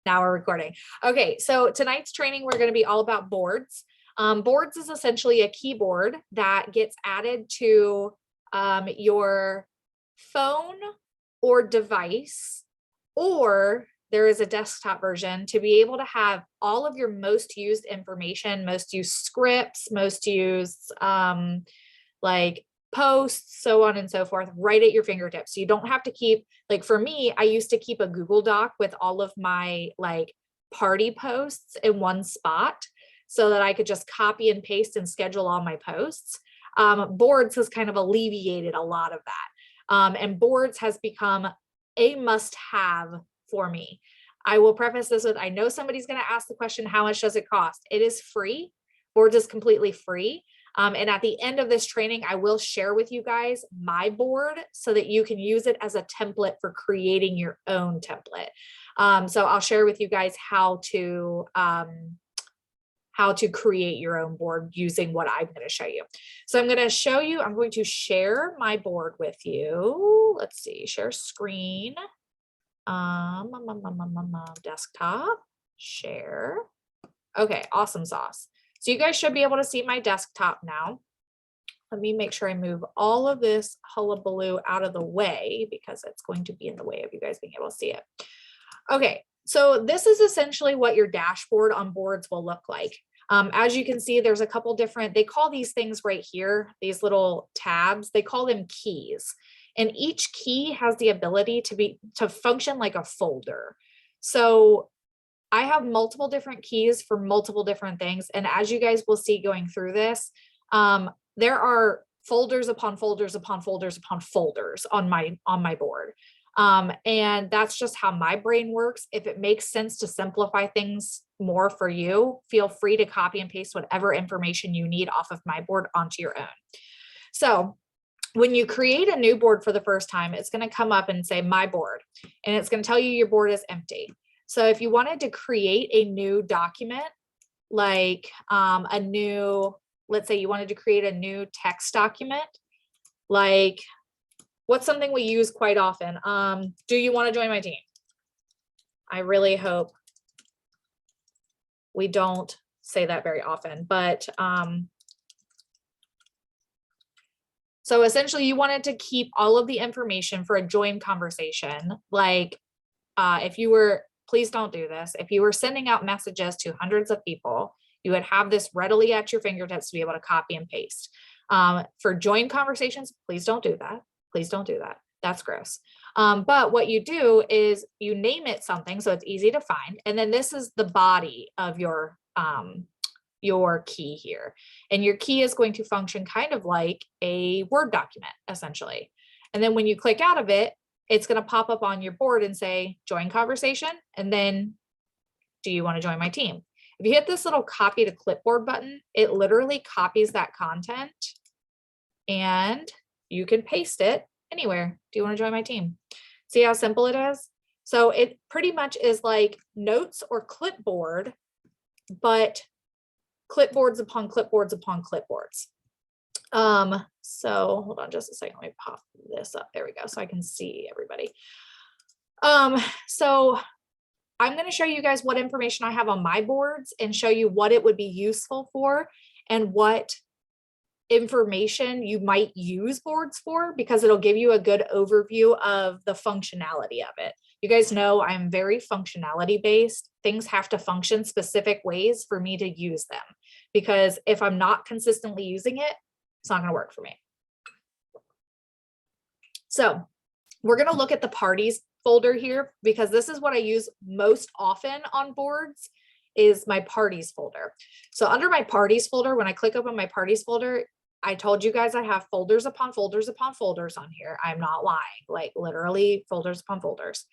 Now we're recording. Okay, so tonight's training, we're going to be all about boards. Boards is essentially a keyboard that gets added to your phone or device, or there is a desktop version to be able to have all of your most used information, most used scripts, most used like posts, so on and so forth, right at your fingertips. So you don't have to keep, like for me, I used to keep a Google Doc with all of my like party posts in one spot so that I could just copy and paste and schedule all my posts. Boards has kind of alleviated a lot of that. And boards has become a must-have for me. I will preface this with, I know somebody's going to ask the question, how much does it cost? It is free. Boards is completely free. And at the end of this training, I will share with you guys my board so that you can use it as a template for creating your own template. So I'll share with you guys how to create your own board using what I'm going to show you. So I'm going to show you, I'm going to share my board with you. Let's see, share screen, desktop, share. Okay, awesome sauce. So you guys should be able to see my desktop now. Let me make sure I move all of this hullabaloo out of the way because it's going to be in the way of you guys being able to see it. Okay, so this is essentially what your dashboard on boards will look like. As you can see, there's a couple different, they call these things right here, these little tabs, they call them keys. And each key has the ability to function like a folder. So I have multiple different keys for multiple different things. And as you guys will see going through this, there are folders upon folders upon folders upon folders on my board. And that's just how my brain works. If it makes sense to simplify things more for you, feel free to copy and paste whatever information you need off of my board onto your own. So when you create a new board for the first time, it's going to come up and say my board, and it's going to tell you your board is empty. So if you wanted to create a new document, like let's say you wanted to create a new text document, like what's something we use quite often? Do you want to join my team? I really hope we don't say that very often, but so essentially you wanted to keep all of the information for a join conversation. Like if you were, please don't do this. If you were sending out messages to hundreds of people, you would have this readily at your fingertips to be able to copy and paste. For join conversations, please don't do that. Please don't do that. That's gross. But what you do is you name it something so it's easy to find. And then this is the body of your key here. And your key is going to function kind of like a Word document, essentially. And then when you click out of it, it's going to pop up on your board and say, join conversation. And then, do you want to join my team? If you hit this little copy to clipboard button, it literally copies that content and you can paste it anywhere. Do you want to join my team? See how simple it is? So it pretty much is like notes or clipboard, but clipboards upon clipboards upon clipboards. So hold on just a second. Let me pop this up. There we go. So I can see everybody. So I'm going to show you guys what information I have on my boards and show you what it would be useful for and what information you might use boards for, because it'll give you a good overview of the functionality of it. You guys know I'm very functionality based. Things have to function specific ways for me to use them, because if I'm not consistently using it, it's not going to work for me. So we're going to look at the parties folder here, because this is what I use most often on boards, is my parties folder. So under my parties folder, when I click open my parties folder, I told you guys I have folders upon folders upon folders on here. I'm not lying, like literally folders upon folders.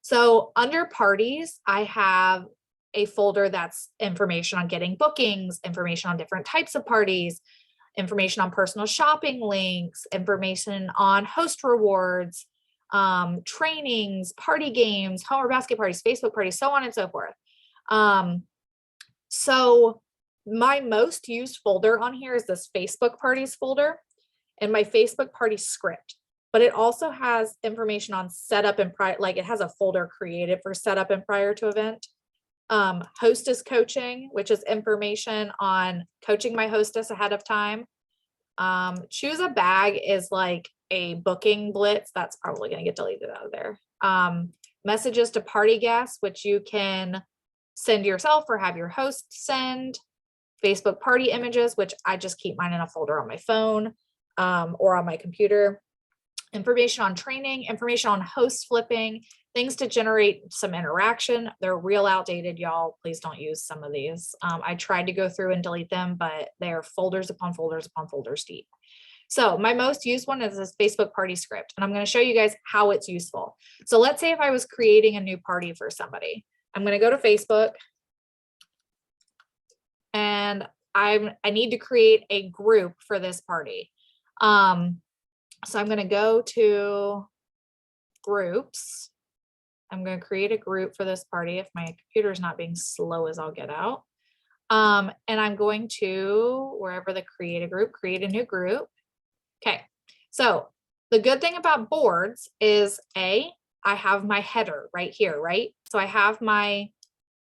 So under parties, I have a folder that's information on getting bookings, information on different types of parties, information on personal shopping links, information on host rewards, trainings, party games, home or basket parties, Facebook parties, so on and so forth. So my most used folder on here is this Facebook parties folder and my Facebook party script. but it also has information on setup and prior, like it has a folder created for setup and prior to event. Hostess Coaching, which is information on coaching my hostess ahead of time. Choose a bag is like a booking blitz. That's probably going to get deleted out of there. Messages to party guests, which you can send yourself or have your host send. Facebook party images, which I just keep mine in a folder on my phone or on my computer. Information on training, information on host flipping, things to generate some interaction. They're real outdated, y'all. Please don't use some of these. I tried to go through and delete them, but they are folders upon folders upon folders deep. So my most used one is this Facebook party script, and I'm going to show you guys how it's useful. So let's say if I was creating a new party for somebody, I'm going to go to Facebook and I need to create a group for this party. So I'm going to go to groups. I'm going to create a group for this party if my computer is not being slow as I'll get out. And I'm going to, wherever the create a group, create a new group. Okay. So the good thing about boards is I have my header right here, right? So I have my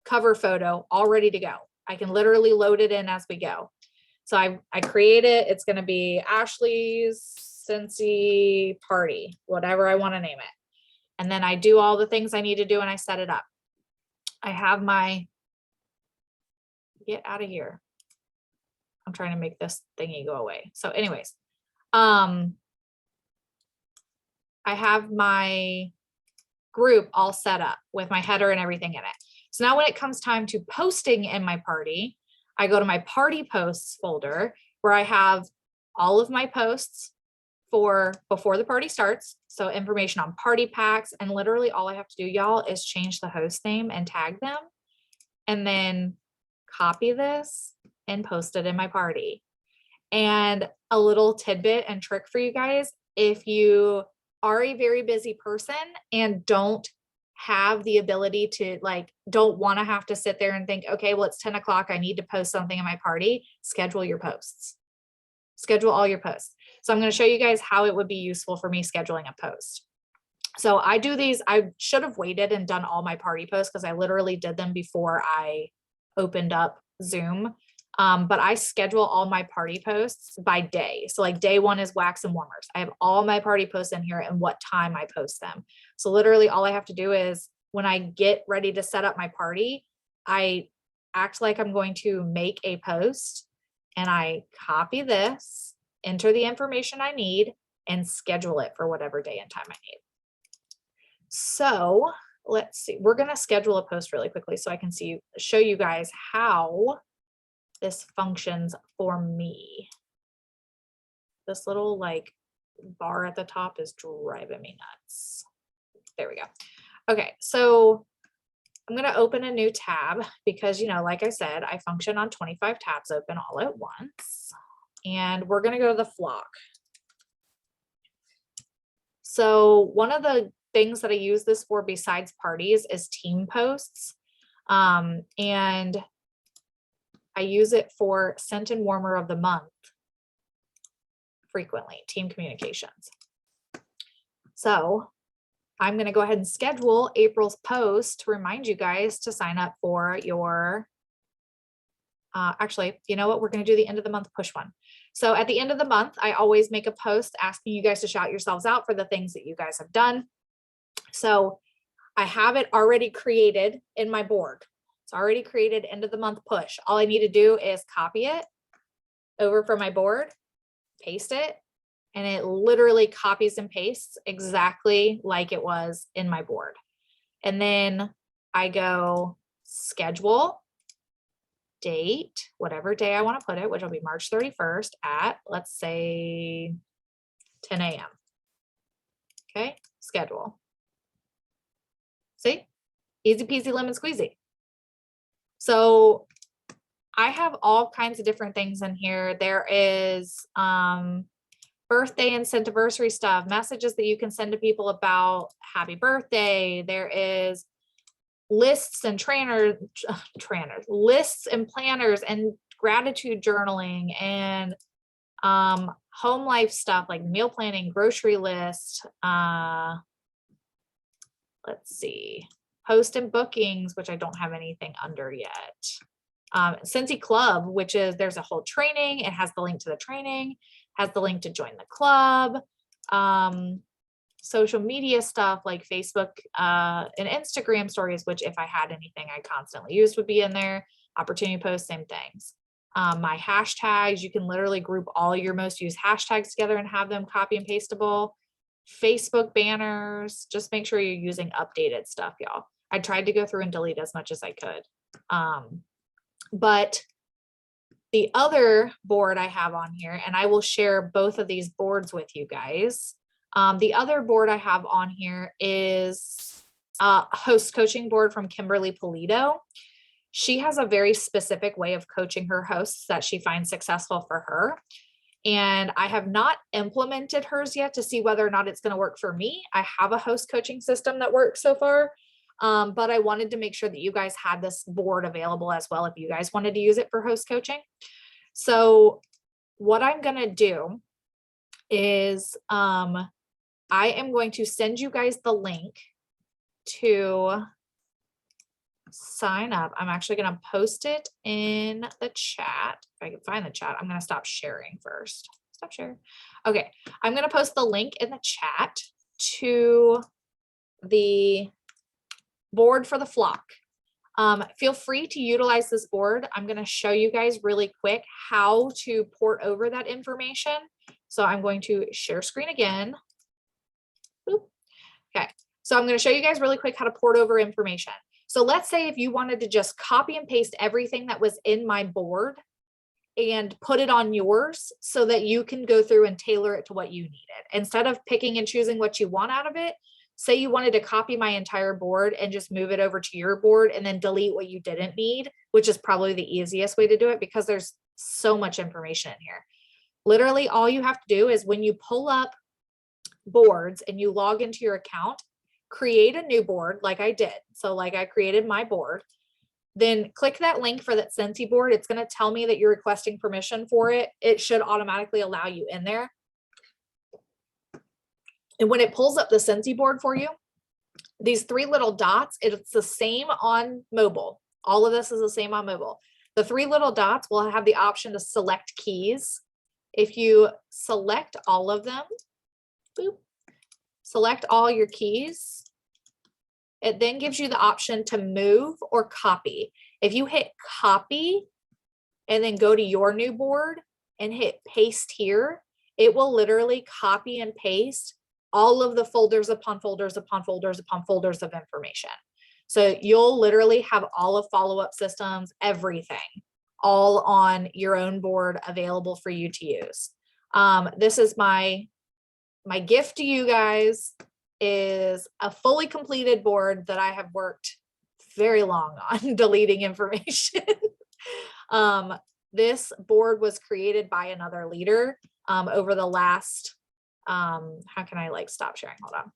cover photo all ready to go. I can literally load it in as we go. So I create it. It's going to be Ashley's Scentsy party, whatever I want to name it. And then I do all the things I need to do and I set it up. I have my, get out of here. I'm trying to make this thingy go away. So anyways, I have my group all set up with my header and everything in it. So now when it comes time to posting in my party, I go to my party posts folder where I have all of my posts for before the party starts. So information on party packs, and literally all I have to do, y'all, is change the host name and tag them and then copy this and post it in my party. And a little tidbit and trick for you guys, if you are a very busy person and don't have the ability to don't want to have to sit there and think, okay, well, it's 10 o'clock. I need to post something in my party. Schedule your posts, schedule all your posts. So I'm going to show you guys how it would be useful for me scheduling a post. So I do these, I should have waited and done all my party posts because I literally did them before I opened up Zoom. But I schedule all my party posts by day. So like day one is wax and warmers. I have all my party posts in here and what time I post them. So literally all I have to do is when I get ready to set up my party, I act like I'm going to make a post and I copy this, enter the information I need, and schedule it for whatever day and time I need. So let's see, we're going to schedule a post really quickly so I can show you guys how this functions for me. This little bar at the top is driving me nuts. There we go. Okay, so I'm going to open a new tab because, like I said, I function on 25 tabs open all at once. And we're going to go to the flock. So one of the things that I use this for besides parties is team posts. And I use it for scent and warmer of the month frequently, team communications. So I'm going to go ahead and schedule April's post to remind you guys to sign up for your, actually, you know what? We're going to do the end of the month push one. So at the end of the month, I always make a post asking you guys to shout yourselves out for the things that you guys have done. So I have it already created in my board. It's already created end of the month push. All I need to do is copy it over from my board, paste it, and it literally copies and pastes exactly like it was in my board. And then I go schedule, date, whatever day I want to put it, which will be March 31st at, let's say, 10 a.m. Okay, schedule. See? Easy peasy lemon squeezy. So I have all kinds of different things in here. There is birthday and Scentiversary stuff, messages that you can send to people about happy birthday. There is lists and lists and planners and gratitude journaling and home life stuff like meal planning, grocery list, let's see, post and bookings, which I don't have anything under yet. Scentsy Club, which is, there's a whole training. It has the link to the training, has the link to join the club. Social media stuff like Facebook and Instagram stories, which if I had anything I constantly used would be in there. Opportunity posts, same things. My hashtags, you can literally group all your most used hashtags together and have them copy and pastable. Facebook banners, just make sure you're using updated stuff, y'all. I tried to go through and delete as much as I could. But the other board I have on here, and I will share both of these boards with you guys. The other board I have on here is a host coaching board from Kimberly Polito. She has a very specific way of coaching her hosts that she finds successful for her. And I have not implemented hers yet to see whether or not it's going to work for me. I have a host coaching system that works so far. But I wanted to make sure that you guys had this board available as well if you guys wanted to use it for host coaching. So what I'm going to do is I am going to send you guys the link to sign up. I'm actually going to post it in the chat. If I can find the chat, I'm going to stop sharing first. Stop sharing. Okay. I'm going to post the link in the chat to the board for the flock. Feel free to utilize this board. I'm going to show you guys really quick how to port over that information. So I'm going to share screen again. Boop. Okay. So I'm going to show you guys really quick how to port over information. So let's say if you wanted to just copy and paste everything that was in my board and put it on yours so that you can go through and tailor it to what you needed. Instead of picking and choosing what you want out of it, say you wanted to copy my entire board and just move it over to your board and then delete what you didn't need, which is probably the easiest way to do it because there's so much information in here. Literally, all you have to do is when you pull up boards and you log into your account, create a new board like I did. So like I created my board, then click that link for that Scentsy board. It's going to tell me that you're requesting permission for it. It should automatically allow you in there. And when it pulls up the Scentsy board for you, these three little dots, it's the same on mobile. All of this is the same on mobile. The three little dots will have the option to select keys. If you select all of them, boop, select all your keys, it then gives you the option to move or copy. If you hit copy and then go to your new board and hit paste here, it will literally copy and paste all of the folders upon folders upon folders upon folders of information. So you'll literally have all of follow-up systems, everything, all on your own board available for you to use. This is my gift to you guys is a fully completed board that I have worked very long on deleting information. This board was created by another leader over the last, how can I like stop sharing? Hold on.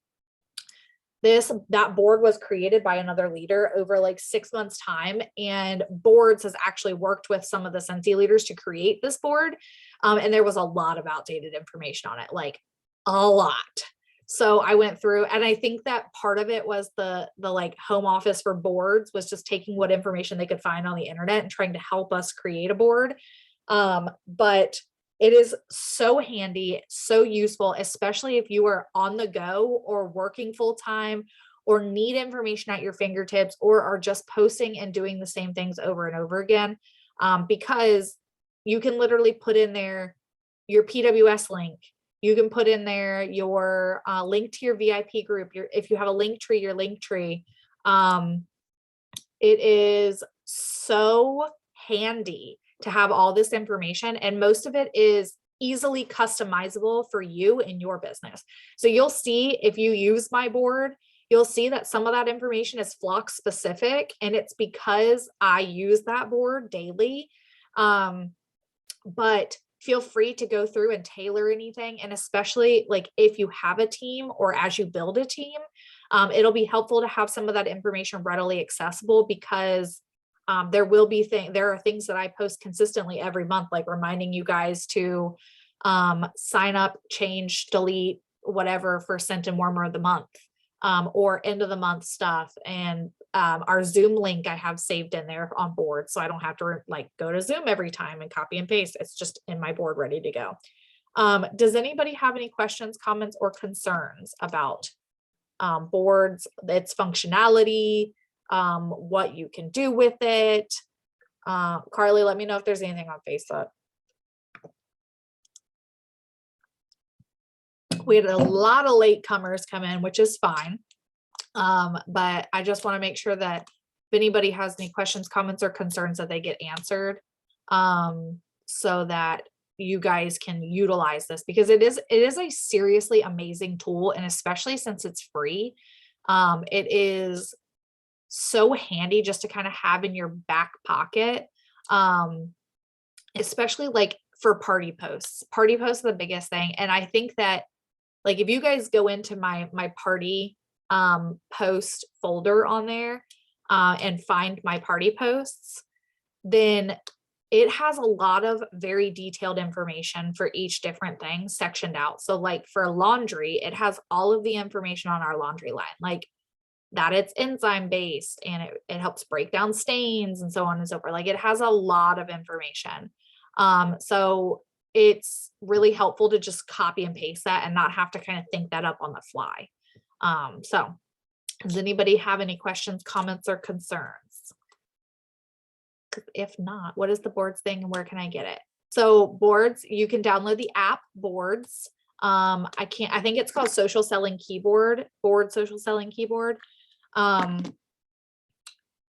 That board was created by another leader over like 6 months time, and Boards has actually worked with some of the Scentsy leaders to create this board. And there was a lot of outdated information on it, like a lot. So I went through, and I think that part of it was the like home office for Boards was just taking what information they could find on the internet and trying to help us create a board. But it is so handy, so useful, especially if you are on the go or working full time or need information at your fingertips or are just posting and doing the same things over and over again, because you can literally put in there your PWS link. You can put in there your link to your VIP group. If you have a link tree, your link tree. It is so handy to have all this information, and most of it is easily customizable for you in your business. So you'll see if you use my board, you'll see that some of that information is flock specific, and it's because I use that board daily. But feel free to go through and tailor anything. And especially like if you have a team or as you build a team, it'll be helpful to have some of that information readily accessible, because there are things that I post consistently every month, like reminding you guys to sign up, change, delete, whatever for Scent and Warmer of the Month, or end of the month stuff. And our Zoom link I have saved in there on board, so I don't have to like go to Zoom every time and copy and paste. It's just in my board ready to go. Does anybody have any questions, comments, or concerns about boards, its functionality, what you can do with it? Carly, let me know if there's anything on Facebook. We had a lot of latecomers come in, which is fine. But I just want to make sure that if anybody has any questions, comments, or concerns, that they get answered, so that you guys can utilize this, because it is a seriously amazing tool. And especially since it's free, it is so handy just to kind of have in your back pocket, especially like for party posts. Party posts are the biggest thing. And I think that, like, if you guys go into my party post folder on there and find my party posts, then it has a lot of very detailed information for each different thing sectioned out. So like for laundry, it has all of the information on our laundry line, like that it's enzyme based and it helps break down stains and so on and so forth. Like it has a lot of information. So it's really helpful to just copy and paste that and not have to kind of think that up on the fly. So does anybody have any questions, comments, or concerns? If not, what is the boards thing and where can I get it? So boards, you can download the app Boards. I think it's called Social Selling Keyboard, Board Social Selling Keyboard. And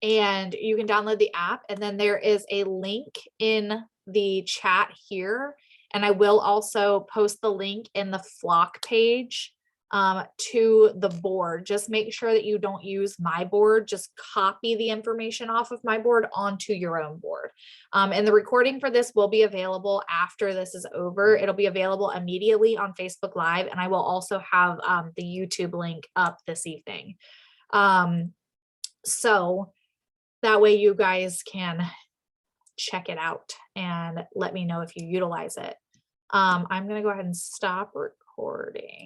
you can download the app, and then there is a link in the chat here. And I will also post the link in the Flock page to the board. Just make sure that you don't use my board. Just copy the information off of my board onto your own board. And the recording for this will be available after this is over. It'll be available immediately on Facebook Live, and I will also have the YouTube link up this evening. So that way you guys can check it out and let me know if you utilize it. I'm going to go ahead and stop recording.